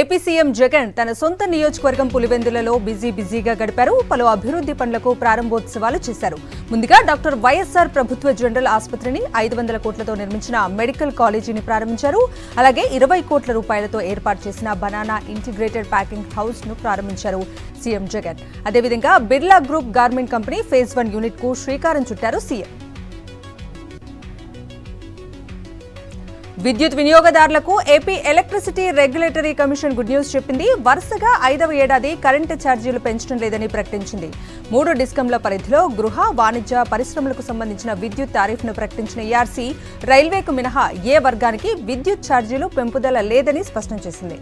AP CM Jagan తన సొంత నియోజకవర్గం పులివెందులలో బిజీగా గడిపారు. పలు అభివృద్ధి పనులకు ప్రారంభోత్సవాలు చేశారు. ముందుగా డాక్టర్ వైఎస్ఆర్ ప్రభుత్వ జనరల్ ఆసుపత్రిని 500 కోట్లతో నిర్మించిన మెడికల్ కాలేజీని ప్రారంభించారు. అలాగే 20 కోట్ల రూపాయలతో ఏర్పాటు చేసిన బనానా ఇంటిగ్రేటెడ్ ప్యాకింగ్ హౌస్ ను ప్రారంభించారు సీఎం జగన్. అదేవిధంగా Birla group garment company phase 1 unit కు శ్రీకారం చుట్టారు సీఎం. విద్యుత్ వినియోగదారులకు AP electricity regulatory commission good news చెప్పింది. వరుసగా 5వ ఏడాది కరెంటు ఛార్జీలు పెంచడం లేదని ప్రకటించింది. 3 డిస్కంల పరిధిలో గృహ, వాణిజ్య, పరిశ్రమలకు సంబంధించిన విద్యుత్ టారిఫ్ను ప్రకటించిన ఈఆర్సీ రైల్వేకు మినహా ఏ వర్గానికి విద్యుత్ ఛార్జీలు పెంపుదల లేదని స్పష్టం చేసింది.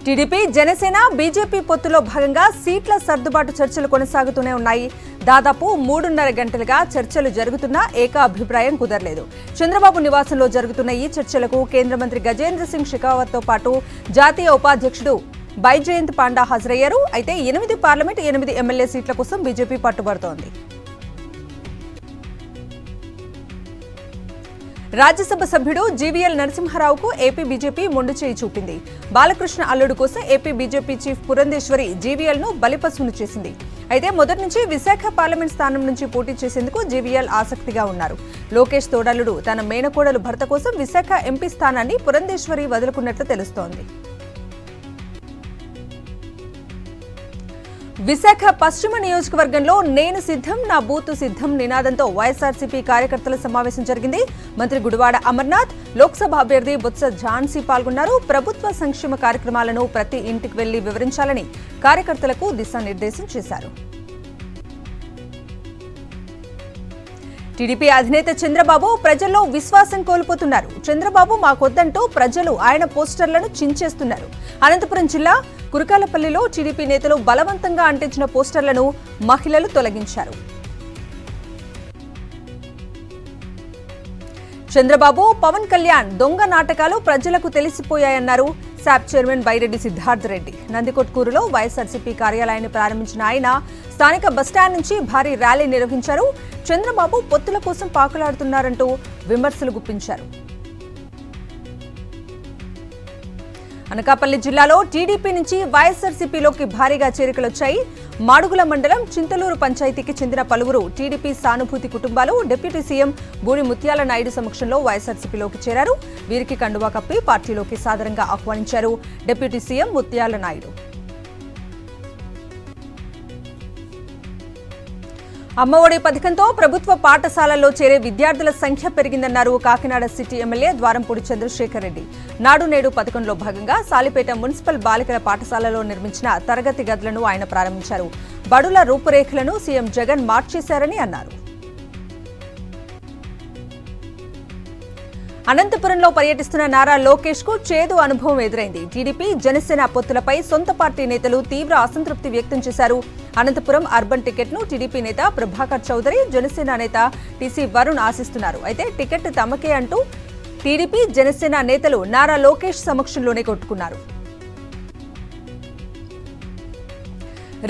టీడీపీ, జనసేన, బీజేపీ పొత్తులో భాగంగా సీట్ల సర్దుబాటు చర్చలు కొనసాగుతూనే ఉన్నాయి. దాదాపు 3.5 గంటలుగా చర్చలు జరుగుతున్నా ఏకాభిప్రాయం కుదరలేదు. చంద్రబాబు నివాసంలో జరుగుతున్న ఈ చర్చలకు కేంద్ర మంత్రి గజేంద్ర సింగ్ షెకావత్తో పాటు జాతీయ ఉపాధ్యక్షుడు బైజయంత్ పాండా హాజరయ్యారు. అయితే 8 పార్లమెంట్, 8 ఎమ్మెల్యే సీట్ల కోసం బీజేపీ పట్టుబడుతోంది. రాజ్యసభ సభ్యుడు జీవీఎల్ నరసింహారావుకు ఏపీ బీజేపీ మొండు చేయి చూపింది. బాలకృష్ణ అల్లుడు కోసం AP BJP chief Purandeswari GVL ను బలిపశువును చేసింది. అయితే మొదటి నుంచి విశాఖ పార్లమెంట్ స్థానం నుంచి పోటీ చేసేందుకు జీవీఎల్ ఆసక్తిగా ఉన్నారు. లోకేష్ తోడల్లుడు తన మేనకోడలు భర్త కోసం విశాఖ ఎంపీ స్థానాన్ని పురంధేశ్వరి వదులుకున్నట్లు తెలుస్తోంది. విశాఖ పశ్చిమ నియోజకవర్గంలో నేను సిద్ధం, నా బూతు సిద్ధం నినాదంతో వైఎస్ఆర్సీపీ కార్యకర్తల సమావేశం జరిగింది. మంత్రి గుడివాడ అమర్నాథ్, లోక్సభ అభ్యర్థి బొత్స ఝాన్సీ పాల్గొన్నారు. ప్రభుత్వ సంక్షేమ కార్యక్రమాలను ప్రతి ఇంటికి వెళ్లి వివరించాలని కార్యకర్తలకు దిశానిర్దేశం చేశారు. టీడీపీ అధినేత చంద్రబాబు ప్రజల్లో విశ్వాసం కోల్పోతున్నారు. చంద్రబాబు మాకొద్దంటూ ప్రజలు ఆయన పోస్టర్లను చించేస్తున్నారు. అనంతపురం జిల్లా కురకాలపల్లిలో టీడీపీ నేతలు బలవంతంగా అంటించిన పోస్టర్లను మహిళలు తొలగించారు. చంద్రబాబు, పవన్ కళ్యాణ్ దొంగ నాటకాలు ప్రజలకు తెలిసిపోయాయన్నారు శాప్ చైర్మన్ బైరెడ్డి సిద్ధార్థ రెడ్డి. నందికొట్కూరులో వైఎస్ఆర్సీపీ కార్యాలయాన్ని ప్రారంభించిన ఆయన స్థానిక బస్టాండ్ నుంచి భారీ ర్యాలీ నిర్వహించారు. చంద్రబాబు పొత్తుల కోసం పాకులాడుతున్నారంటూ విమర్శలు గుప్పించారు. అనకాపల్లి జిల్లాలో టీడీపీ నుంచి వైఎస్ఆర్సీపీలోకి భారీగా చేరికలొచ్చాయి. మాడుగుల మండలం చింతలూరు పంచాయతీకి చెందిన పలువురు టీడీపీ సానుభూతి కుటుంబాలు డిప్యూటీ సీఎం బూడి ముత్యాల నాయుడు సమక్షంలో వైఎస్ఆర్సీపీలోకి చేరారు. వీరికి కండువా కప్పి పార్టీలోకి సాదరంగా ఆహ్వానించారు డిప్యూటీ సీఎం ముత్యాల నాయుడు. అమ్మఒడి పథకంతో ప్రభుత్వ పాఠశాలల్లో చేరే విద్యార్థుల సంఖ్య పెరిగిందన్నారు కాకినాడ సిటీ ఎమ్మెల్యే ద్వారంపూడి చంద్రశేఖర్ రెడ్డి. నాడు నేడు పథకంలో భాగంగా సాలిపేట మున్సిపల్ బాలికల పాఠశాలలో నిర్మించిన తరగతి గదులను ఆయన ప్రారంభించారు. బడుల రూపురేఖలను సీఎం జగన్ మార్చేశారని అన్నారు. అనంతపురంలో పర్యటిస్తున్న నారా లోకేష్ కు చేదు అనుభవం ఎదురైంది. టీడీపీ, జనసేన పొత్తులపై సొంత పార్టీ నేతలు తీవ్ర అసంతృప్తి వ్యక్తం చేశారు. అనంతపురం అర్బన్ టికెట్ ను టీడీపీ నేత ప్రభాకర్ చౌదరి, జనసేన నేత టీసీ వరుణ్ ఆశిస్తున్నారు. అయితే టికెట్ తమకే అంటూ టీడీపీ, జనసేన నేతలు నారా లోకేష్ సమక్షంలోనే కొట్టుకున్నారు.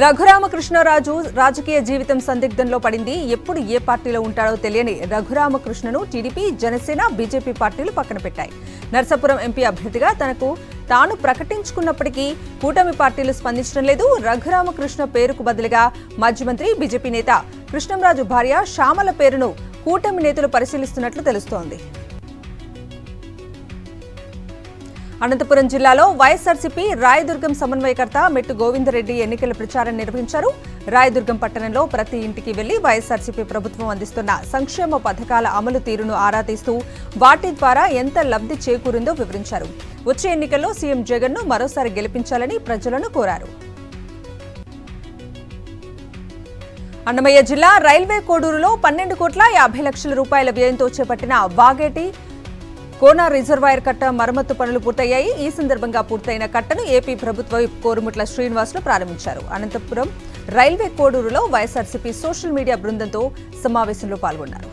రఘురామకృష్ణరాజు రాజకీయ జీవితం సందిగ్ధంలో పడింది. ఎప్పుడు ఏ పార్టీలో ఉంటాడో తెలియని రఘురామకృష్ణను టీడీపీ, జనసేన, బీజేపీ పార్టీలు పక్కన పెట్టాయి. నర్సాపురం ఎంపీ అభ్యర్థిగా తాను ప్రకటించుకున్నప్పటికీ కూటమి పార్టీలు స్పందించడం లేదు. రఘురామకృష్ణ పేరుకు బదులుగా మాజీ మంత్రి, బీజేపీ నేత కృష్ణంరాజు భార్య శ్యామల పేరును కూటమి నేతలు పరిశీలిస్తున్నట్లు తెలుస్తోంది. అనంతపురం జిల్లాలో వైఎస్ఆర్సీపీ రాయదుర్గం సమన్వయకర్త మెట్టు గోవిందరెడ్డి ఎన్నికల ప్రచారం నిర్వహించారు. రాయదుర్గం పట్టణంలో ప్రతి ఇంటికి వెళ్లి వైఎస్ఆర్సీపీ ప్రభుత్వం అందిస్తున్న సంక్షేమ పథకాల అమలు తీరును ఆరా తీస్తూ వాటి ద్వారా ఎంత లబ్ధి చేకూరిందో వివరించారు. వచ్చే ఎన్నికల్లో సీఎం జగన్ ను మరోసారి గెలిపించాలని ప్రజలను కోరారు. అన్నమయ్య జిల్లా రైల్వే కోడూరులో 12 కోట్ల 50 లక్షల రూపాయల వ్యయంతో చేపట్టిన వాగేటి కోనా రిజర్వాయర్ కట్ట మరమ్మతు పనులు పూర్తయ్యాయి. ఈ సందర్భంగా పూర్తయిన కట్టను ఏపీ ప్రభుత్వ కోరుముట్ల శ్రీనివాసులు ప్రారంభించారు. అనంతపురం రైల్వే కోడూరులో వైఎస్ఆర్సీపీ సోషల్ మీడియా బృందంతో సమావేశంలో పాల్గొన్నారు.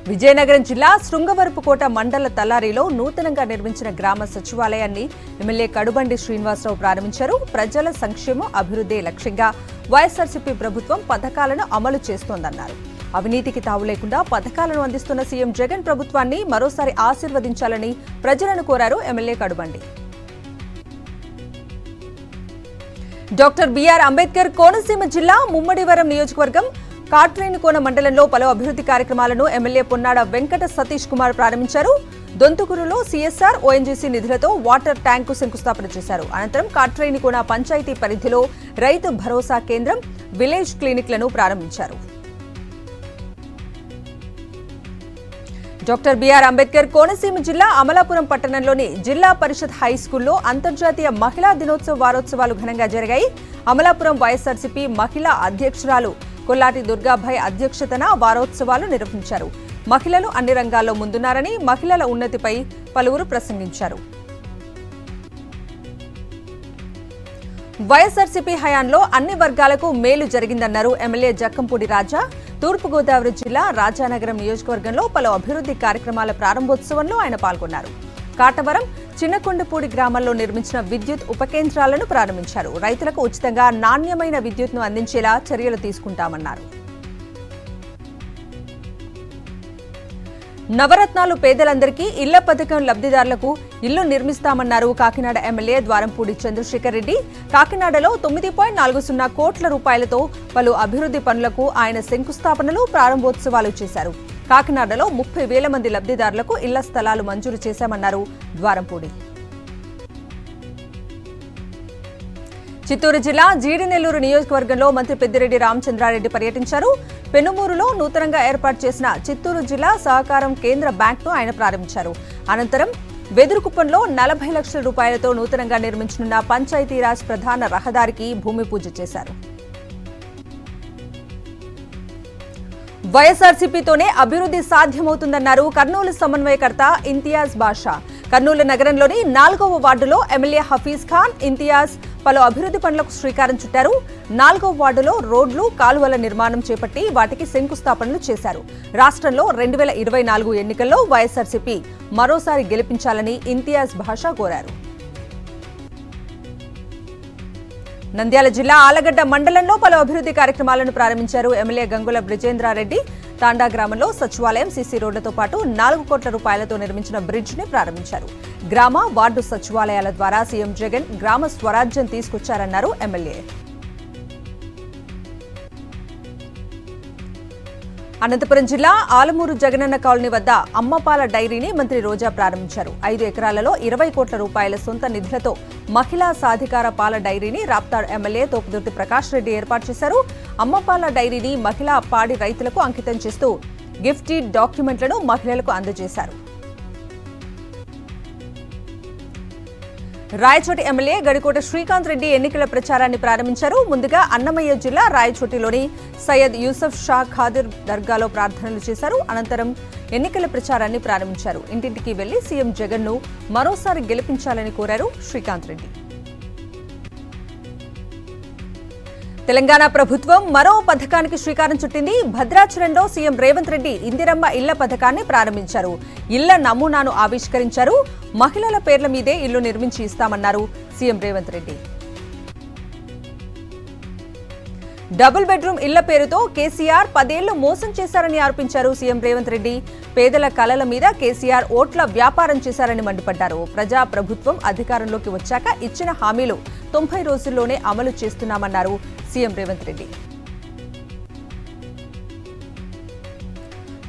విజయనగరం జిల్లా శృంగవరపుకోట మండల తలారిలో నూతనంగా నిర్మించిన గ్రామ సచివాలయాన్ని ఎమ్మెల్యే కడుబండి శ్రీనివాసరావు ప్రారంభించారు. ప్రజల సంక్షేమం, అభివృద్ధి లక్ష్యంగా వైఎస్ఆర్సీపీ ప్రభుత్వం పథకాలను అమలు చేస్తోందన్నారు. అవినీతికి తావు లేకుండా పథకాలను అందిస్తున్న సీఎం జగన్ ప్రభుత్వాన్ని మరోసారి ఆశీర్వదించాలని ప్రజలను కోరారు MLA Kadubandi. Doctor BR Ambedkar Konaseema జిల్లా ముమ్మడివరం నియోజకవర్గం కాట్రేనికోన మండలంలో పలు అభివృద్ధి కార్యక్రమాలను ఎమ్మెల్యే పొన్నాడ వెంకట సతీష్ కుమార్ ప్రారంభించారు. దొంతుకూరులో సీఎస్ఆర్ ఓఎన్జీసీ నిధులతో వాటర్ ట్యాంకు శంకుస్థాపన చేశారు. అనంతరం కాట్రేనికోన పంచాయతీ పరిధిలో రైతు భరోసా కేంద్రం, విలేజ్ క్లినిక్లను ప్రారంభించారు. డాక్టర్ బిఆర్ అంబేద్కర్ కోనసీమ జిల్లా అమలాపురం పట్టణంలోని జిల్లా పరిషత్ హైస్కూల్లో అంతర్జాతీయ మహిళా దినోత్సవ వారోత్సవాలు ఘనంగా జరిగాయి. అమలాపురం వైఎస్ఆర్సీపీ మహిళా అధ్యక్షురాలు కొల్లాటి దుర్గాభాయ్ అధ్యక్షతన వారోత్సవాలు నిర్వహించారు. మహిళలు అన్ని రంగాల్లో ముందున్నారని, మహిళల ఉన్నతిపై పలువురు ప్రసంగించారు. వైఎస్ఆర్సీపీ హయాంలో అన్ని వర్గాలకు మేలు జరిగిందన్నారు ఎమ్మెల్యే జక్కంపూడి రాజా. తూర్పుగోదావరి జిల్లా రాజానగరం నియోజకవర్గంలో పలు అభివృద్ధి కార్యక్రమాల ప్రారంభోత్సవంలో ఆయన పాల్గొన్నారు. కాటవరం, చిన్నకొండపూడి గ్రామాల్లో నిర్మించిన విద్యుత్ ఉప కేంద్రాలను ప్రారంభించారు. రైతులకు ఉచితంగా నాణ్యమైన విద్యుత్ను అందించేలా చర్యలు తీసుకుంటామన్నారు. నవరత్నాలు పేదలందరికీ ఇళ్ల పథకం లబ్ధిదారులకు ఇల్లు నిర్మిస్తామన్నారు కాకినాడ ఎమ్మెల్యే ద్వారంపూడి చంద్రశేఖర్ రెడ్డి. కాకినాడలో 9.40 కోట్ల రూపాయలతో పలు అభివృద్ధి పనులకు ఆయన శంకుస్థాపనలు, ప్రారంభోత్సవాలు చేశారు. కాకినాడలో 30,000 మంది లబ్ధిదారులకు ఇళ్ల స్థలాలు మంజూరు చేశామన్నారు ద్వారంపూడి. చిత్తూరు జిల్లా జీడినెల్లూరు నియోజకవర్గంలో మంత్రి పెద్దిరెడ్డి రామచంద్రారెడ్డి పర్యటించారు. పెనుమూరులో నూతనంగా ఏర్పాటు చేసిన చిత్తూరు జిల్లా సహకారం కేంద్ర బ్యాంక్ను ఆయన ప్రారంభించారు. అనంతరం వెదురుకుప్పంలో 40 లక్షల రూపాయలతో నూతనంగా నిర్మించనున్న పంచాయతీరాజ్ ప్రధాన రహదారికి భూమి పూజ చేశారు. వైఎస్ఆర్సీపీతోనే అభివృద్ధి సాధ్యమవుతుందన్నారు కర్నూలు సమన్వయకర్త ఇంతియాజ్ బాషా. కర్నూలు నగరంలోని 4వ వార్డులో ఎమ్మెల్యే హఫీజ్ ఖాన్, ఇంతియాజ్ పలు అభివృద్ధి పనులకు శ్రీకారం చుట్టారు. 4వ వార్డులో రోడ్లు, కాలువల నిర్మాణం చేపట్టి వాటికి శంకుస్థాపనలు చేశారు. రాష్ట్రంలో 2024 ఎన్నికల్లో వైఎస్ఆర్సీపీ మరోసారి గెలిపించాలని ఇంతియాజ్ బాషా కోరారు. నంద్యాల జిల్లా ఆలగడ్డ మండలంలో పలు అభివృద్ధి కార్యక్రమాలను ప్రారంభించారు ఎమ్మెల్యే గంగుల బ్రిజేంద్రారెడ్డి. తాండా గ్రామంలో సచివాలయం, సీసీ రోడ్లతో పాటు 4 కోట్ల రూపాయలతో నిర్మించిన బ్రిడ్జ్ ని ప్రారంభించారు. గ్రామ, వార్డు సచివాలయాల ద్వారా సీఎం జగన్ గ్రామ స్వరాజ్యం తీసుకొచ్చారన్నారు ఎమ్మెల్యే. అనంతపురం జిల్లా ఆలమూరు జగనన్న కాలనీ వద్ద అమ్మపాల డైరీని మంత్రి రోజా ప్రారంభించారు. 5 ఎకరాలలో 20 కోట్ల రూపాయల సొంత నిధులతో మహిళా సాధికార పాల డైరీని రాప్తాడ్ ఎమ్మెల్యే తోపుదుర్తి ప్రకాష్ రెడ్డి ఏర్పాటు చేశారు. అమ్మపాల డైరీని మహిళా పాడి రైతులకు అంకితం చేస్తూ గిఫ్ట్ డీడ్ డాక్యుమెంట్లను మహిళలకు అందజేశారు. రాయచోటి ఎమ్మెల్యే గడికోట శ్రీకాంత్ రెడ్డి ఎన్నికల ప్రచారాన్ని ప్రారంభించారు. ముందుగా అన్నమయ్య జిల్లా రాయచోటిలోని సయ్యద్ యూసఫ్ షా ఖాదిర్ దర్గాలో ప్రార్థనలు చేశారు. అనంతరం ఎన్నికల ప్రచారాన్ని ప్రారంభించారు. ఇంటింటికి వెళ్లి సీఎం జగన్ ను మరోసారి గెలిపించాలని కోరారు శ్రీకాంత్ రెడ్డి. తెలంగాణ ప్రభుత్వం మరో పథకానికి శ్రీకారం చుట్టింది. భద్రాచలంలో సీఎం రేవంత్ రెడ్డి ఇందిరమ్మ ఇళ్ల పథకాన్ని ప్రారంభించారు. ఇళ్ల నమూనాను ఆవిష్కరించారు. మహిళల పేర్ల మీదే ఇల్లు నిర్మించి ఇస్తామన్నారు CM Revanth Reddy. Double bedroom ఇళ్ల పేరుతో కేసీఆర్ 10 ఏళ్లు మోసం చేశారని ఆరోపించారు సీఎం రేవంత్ రెడ్డి. పేదల కలల మీద కేసీఆర్ ఓట్ల వ్యాపారం చేశారని మండిపడ్డారు. ప్రజా ప్రభుత్వం అధికారంలోకి వచ్చాక ఇచ్చిన హామీలు 90 రోజుల్లోనే అమలు చేస్తున్నామన్నారు సీఎం రేవంత్ రెడ్డి.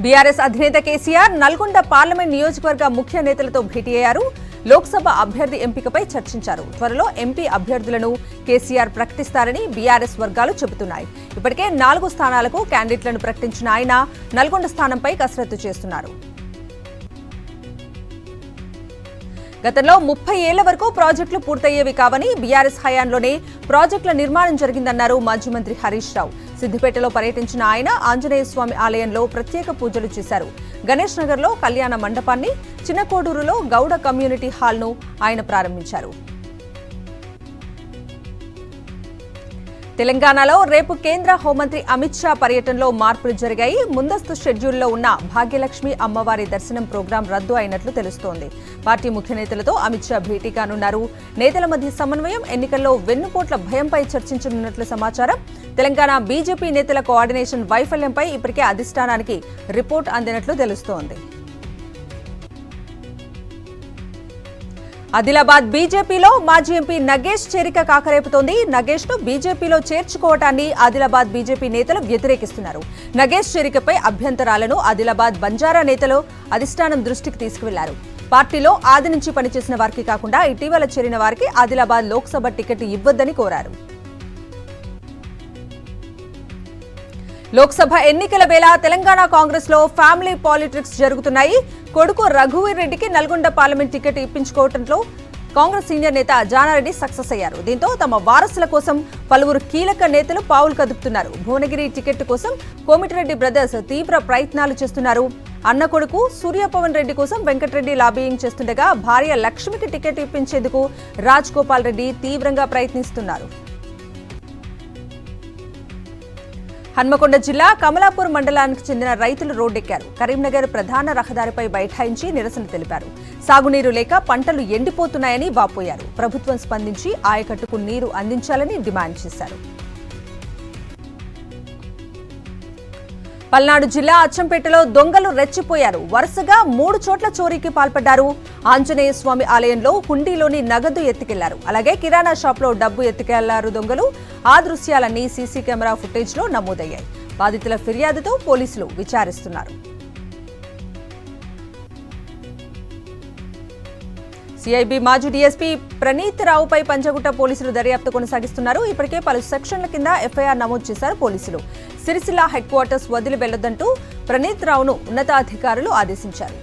బీఆర్ఎస్ అధినేత కేసీఆర్ నల్గొండ పార్లమెంట్ నియోజకవర్గ ముఖ్య నేతలతో భేటీ అయ్యారు. లోక్సభ అభ్యర్థి ఎంపికపై చర్చించారు. త్వరలో ఎంపీ అభ్యర్థులను కేసీఆర్ ప్రకటిస్తారని బీఆర్ఎస్ వర్గాలు చెబుతున్నాయి. ఇప్పటికే 4 స్థానాలకు క్యాండిడేట్లను ప్రకటించిన ఆయన నల్గొండ స్థానంపై కసరత్తు చేస్తున్నారు. గతంలో 30 ఏళ్ల వరకు ప్రాజెక్టులు పూర్తయ్యేవి కావని, బీఆర్ఎస్ హయాంలోనే ప్రాజెక్టుల నిర్మాణం జరిగిందన్నారు మాజీ మంత్రి హరీష్ రావు. సిద్దిపేటలో పర్యటించిన ఆయన ఆంజనేయ స్వామి ఆలయంలో ప్రత్యేక పూజలు చేశారు. గణేష్ నగర్లో కళ్యాణ మండపాన్ని, చిన్నకోడూరులో గౌడ కమ్యూనిటీ హాల్ను ఆయన ప్రారంభించారు. తెలంగాణలో రేపు కేంద్ర హోంమంత్రి అమిత్ షా పర్యటనలో మార్పులు జరిగాయి. ముందస్తు షెడ్యూల్లో ఉన్న భాగ్యలక్ష్మి అమ్మవారి దర్శనం ప్రోగ్రాం రద్దు అయినట్లు తెలుస్తోంది. పార్టీ ముఖ్య నేతలతో అమిత్ షా భేటీ కానున్నారు. నేతల మధ్య సమన్వయం, ఎన్నికల్లో వెన్నుపోట్ల భయంపై చర్చించనున్నట్లు సమాచారం. తెలంగాణ బీజేపీ నేతల కోఆర్డినేషన్ వైఫల్యంపై ఇప్పటికే అధిష్టానానికి రిపోర్ట్ అందినట్లు తెలుస్తోంది. ఆదిలాబాద్ బీజేపీలో మాజీ ఎంపీ నగేష్ చేరిక కాకరేపుతోంది. నగేష్ ను బీజేపీలో చేర్చుకోవటాన్ని ఆదిలాబాద్ బీజేపీ నేతలు వ్యతిరేకిస్తున్నారు. నగేష్ చేరికపై అభ్యంతరాలను ఆదిలాబాద్ బంజారా నేతలు అధిష్టానం దృష్టికి తీసుకువెళ్లారు. పార్టీలో ఆది నుంచి పనిచేసిన వారికి కాకుండా ఇటీవల చేరిన వారికి ఆదిలాబాద్ లోక్సభ టికెట్ ఇవ్వొద్దని కోరారు. లోక్సభ ఎన్నికల వేళ తెలంగాణ కాంగ్రెస్ లో ఫ్యామిలీ పాలిటిక్స్ జరుగుతున్నాయి. కొడుకు రఘువీర్ రెడ్డికి నల్గొండ పార్లమెంట్ టికెట్ ఇప్పించుకోవడంలో కాంగ్రెస్ సీనియర్ నేత జానారెడ్డి సక్సెస్ అయ్యారు. దీంతో తమ వారసుల కోసం పలువురు కీలక నేతలు పావులు కదుపుతున్నారు. భువనగిరి టికెట్ కోసం కోమిటిరెడ్డి బ్రదర్స్ తీవ్ర ప్రయత్నాలు చేస్తున్నారు. అన్న కొడుకు సూర్యపవన్ రెడ్డి కోసం వెంకటరెడ్డి లాబియింగ్ చేస్తుండగా భార్య లక్ష్మికి టికెట్ ఇప్పించేందుకు రాజ్ గోపాల్ రెడ్డి తీవ్రంగా ప్రయత్నిస్తున్నారు. హన్మకొండ జిల్లా కమలాపూర్ మండలానికి చెందిన రైతులు రోడ్డెక్కారు. కరీంనగర్ ప్రధాన రహదారిపై బైఠాయించి నిరసన తెలిపారు. సాగునీరు లేక పంటలు ఎండిపోతున్నాయని వాపోయారు. ప్రభుత్వం స్పందించి ఆయకట్టుకు నీరు అందించాలని డిమాండ్ చేశారు. పల్నాడు జిల్లా అచ్చంపేటలో దొంగలు రెచ్చిపోయారు. వరుసగా 3 చోట్ల చోరీకి పాల్పడ్డారు. ఆంజనేయ స్వామి ఆలయంలో హుండీలోని నగదు ఎత్తుకెళ్లారు. అలాగే కిరాణా షాప్లో డబ్బు ఎత్తుకెళ్లారు దొంగలు. ఆ దృశ్యాలన్నీ సీసీ కెమెరా ఫుటేజ్లో నమోదయ్యాయి. బాధితుల ఫిర్యాదుతో పోలీసులు విచారిస్తున్నారు. సిఐబి మాజీ డీఎస్పీ ప్రణీత్ రావుపై పంజగుట్ట పోలీసులు దర్యాప్తు కొనసాగిస్తున్నారు. ఇప్పటికే పలు సెక్షన్ల కింద ఎఫ్ఐఆర్ నమోదు చేశారు పోలీసులు. సిరిసిల్ల హెడ్ క్వార్టర్స్ వదిలి వెళ్లొద్దంటూ ప్రణీత్ రావును ఉన్నతాధికారులు ఆదేశించారు.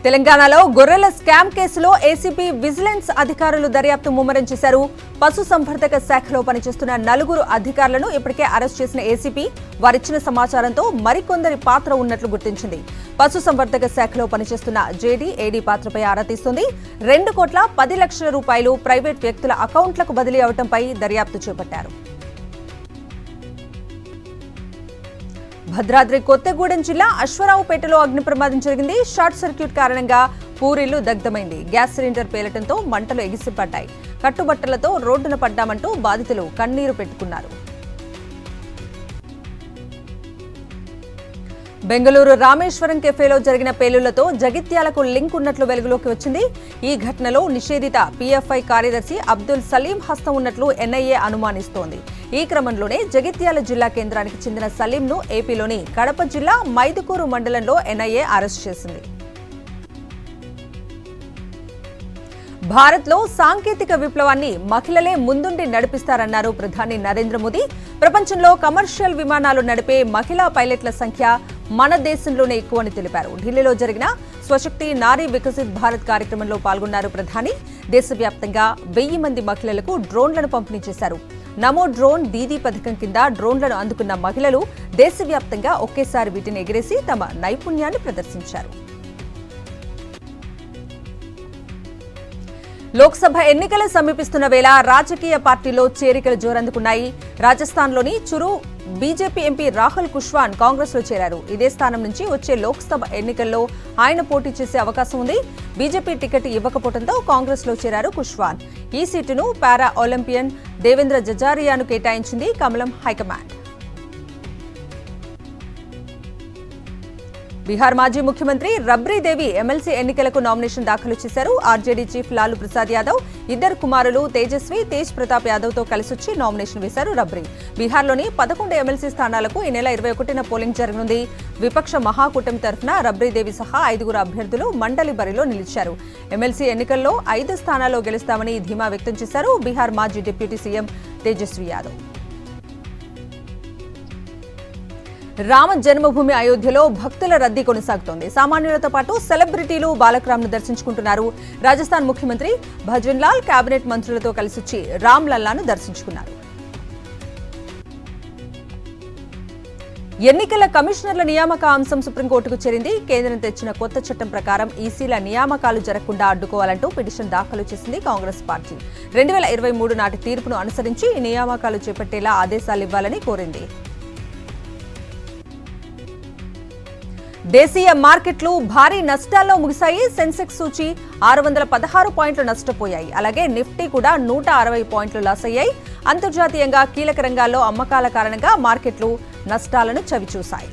తెలంగాణలో గొర్రెల స్కామ్ కేసులో ఏసీబీ విజిలెన్స్ అధికారులు దర్యాప్తు ముమ్మరం చేశారు. పశుసంవర్ధక శాఖలో పనిచేస్తున్న 4 అధికారులను ఇప్పటికే అరెస్ట్ చేసిన ఏసీబీ వారిచ్చిన సమాచారంతో మరికొందరి పాత్ర ఉన్నట్లు గుర్తించింది. పశుసంవర్ధక శాఖలో పనిచేస్తున్న జేడీ, ఏడీ పాత్రపై ఆరా తీస్తోంది. 2,10,00,000 రూపాయలు ప్రైవేట్ వ్యక్తుల అకౌంట్లకు బదిలీ అవడంపై దర్యాప్తు చేపట్టారు. భద్రాద్రి కొత్తగూడెం జిల్లా అశ్వరావుపేటలో అగ్ని ప్రమాదం జరిగింది. షార్ట్ సర్క్యూట్ కారణంగా పూరిల్లు దగ్ధమైంది. గ్యాస్ సిలిండర్ పేలటంతో మంటలు ఎగిసిపడ్డాయి. కట్టుబట్టలతో రోడ్డున పడ్డామంటూ బాధితులు కన్నీరు పెట్టుకున్నారు. బెంగళూరు రామేశ్వరం కెఫేలో జరిగిన పేలుళ్లతో జగిత్యాలకు లింక్ ఉన్నట్లు వెలుగులోకి వచ్చింది. ఈ ఘటనలో నిషేధిత పీఎఫ్ఐ కార్యదర్శి అబ్దుల్ సలీం హస్తం ఉన్నట్లు ఎన్ఐఏ అనుమానిస్తోంది. ఈ క్రమంలోనే జగిత్యాల జిల్లా కేంద్రానికి చెందిన సలీంను ఏపీలోని కడప జిల్లా మైదుకూరు మండలంలో ఎన్ఐఏ అరెస్ట్ చేసింది. భారత్లో సాంకేతిక విప్లవాన్ని మహిళలే ముందుండి నడిపిస్తారన్నారు ప్రధాని నరేంద్ర మోదీ. ప్రపంచంలో కమర్షియల్ విమానాలు నడిపే మహిళా పైలట్ల సంఖ్య మన దేశంలోనే ఎక్కువని తెలిపారు. ఢిల్లీలో జరిగిన స్వశక్తి నారీ వికసిత్ భారత్ కార్యక్రమంలో పాల్గొన్నారు ప్రధాని. దేశవ్యాప్తంగా 1000 మంది మహిళలకు డ్రోన్లను పంపిణీ చేశారు. నమో డ్రోన్ దీదీ పథకం కింద డ్రోన్లను అందుకున్న మహిళలు దేశవ్యాప్తంగా ఒకేసారి వీటిని ఎగిరేసి తమ నైపుణ్యాన్ని ప్రదర్శించారు. లోక్సభ ఎన్నికలు సమీపిస్తున్న వేళ రాజకీయ పార్టీలో చేరికలు జోరందుకున్నాయి. రాజస్థాన్లోని చురు బీజేపీ ఎంపీ రాహుల్ కుష్వాన్ కాంగ్రెస్ లో చేరారు. ఇదే స్థానం నుంచి వచ్చే లోక్సభ ఎన్నికల్లో ఆయన పోటీ చేసే అవకాశం ఉంది. బీజేపీ టికెట్ ఇవ్వకపోవడంతో కాంగ్రెస్ లో చేరారు కుష్వాన్. ఈ సీటును పారా ఒలింపియన్ దేవేంద్ర జజారియాను కేటాయించింది కమలం హైకమాండ్. బీహార్ మాజీ ముఖ్యమంత్రి రబ్రీ దేవి ఎమ్మెల్సీ ఎన్నికలకు నామినేషన్ దాఖలు చేశారు. ఆర్జేడీ చీఫ్ లాలూ ప్రసాద్ యాదవ్ 2 కుమారులు తేజస్వి, తేజ్ ప్రతాప్ యాదవ్ తో కలిసొచ్చి నామినేషన్ వేశారు రబ్రీ. బీహార్లోని 11 ఎమ్మెల్సీ స్థానాలకు ఈ నెల 21న పోలింగ్ జరగనుంది. విపక్ష మహాకూటమి తరఫున రబ్రీ దేవి సహా 5 అభ్యర్థులు మండలి బరిలో నిలిచారు. ఎమ్మెల్సీ ఎన్నికల్లో 5 స్థానాల్లో గెలుస్తామని ధీమా వ్యక్తం చేశారు బీహార్ మాజీ డిప్యూటీ సీఎం తేజస్వి యాదవ్. రామ జన్మభూమి అయోధ్యలో భక్తుల రద్దీ కొనసాగుతోంది. సామాన్యులతో పాటు సెలబ్రిటీలు బాలకరామ్ను దర్శించుకుంటున్నారు. రాజస్థాన్ ముఖ్యమంత్రి భజన్ లాల్ కేబినెట్ మంత్రులతో కలిసొచ్చి రామ్ లల్లాను దర్శించుకున్నారు. ఎన్నికల కమిషనర్ల నియామక అంశం సుప్రీంకోర్టుకు చేరింది. కేంద్రం తెచ్చిన కొత్త చట్టం ప్రకారం ఈసీల నియామకాలు జరగకుండా అడ్డుకోవాలంటూ పిటిషన్ దాఖలు చేసింది కాంగ్రెస్ పార్టీ. 2023 నాటి తీర్పును అనుసరించి ఈ నియామకాలు చేపట్టేలా ఆదేశాలివ్వాలని కోరింది. దేశీయ మార్కెట్లు భారీ నష్టాల్లో ముగిశాయి. సెన్సెక్స్ సూచీ 616 పాయింట్లు నష్టపోయాయి. అలాగే నిఫ్టీ కూడా 160 పాయింట్లు లాస్ అయ్యాయి. అంతర్జాతీయంగా కీలక రంగాల్లో అమ్మకాల కారణంగా మార్కెట్లు నష్టాలను చవిచూశాయి.